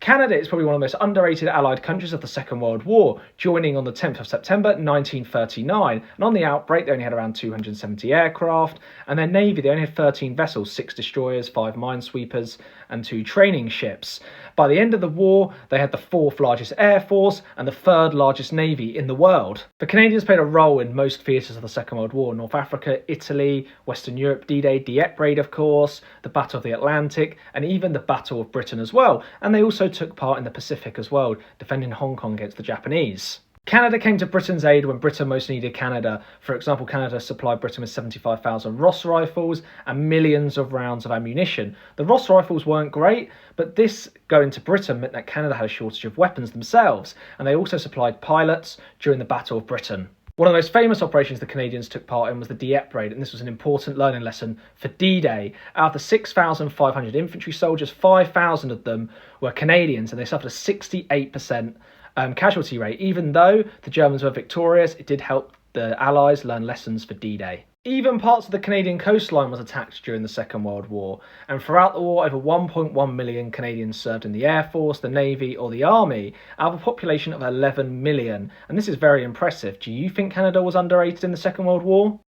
Canada is probably one of the most underrated Allied countries of the Second World War, joining on the 10th of September 1939. And on the outbreak, they only had around 270 aircraft, and their navy, they only had 13 vessels, 6 destroyers, 5 minesweepers, and 2 training ships. By the end of the war, they had the 4th largest air force and the 3rd largest navy in the world. The Canadians played a role in most theatres of the Second World War: North Africa, Italy, Western Europe, D-Day, Dieppe Raid, of course, the Battle of the Atlantic, and even the Battle of Britain as well. And they also took part in the Pacific as well, defending Hong Kong against the Japanese. Canada came to Britain's aid when Britain most needed Canada. For example, Canada supplied Britain with 75,000 Ross rifles and millions of rounds of ammunition. The Ross rifles weren't great, but this going to Britain meant that Canada had a shortage of weapons themselves, and they also supplied pilots during the Battle of Britain. One of the most famous operations the Canadians took part in was the Dieppe Raid, and this was an important learning lesson for D-Day. Out of the 6,500 infantry soldiers, 5,000 of them were Canadians, and they suffered a 68% casualty rate. Even though the Germans were victorious, it did help the Allies learn lessons for D-Day. Even parts of the Canadian coastline was attacked during the Second World War, and throughout the war, over 1.1 million Canadians served in the Air Force, the Navy, or the Army, out of a population of 11 million. And this is very impressive. Do you think Canada was underrated in the Second World War?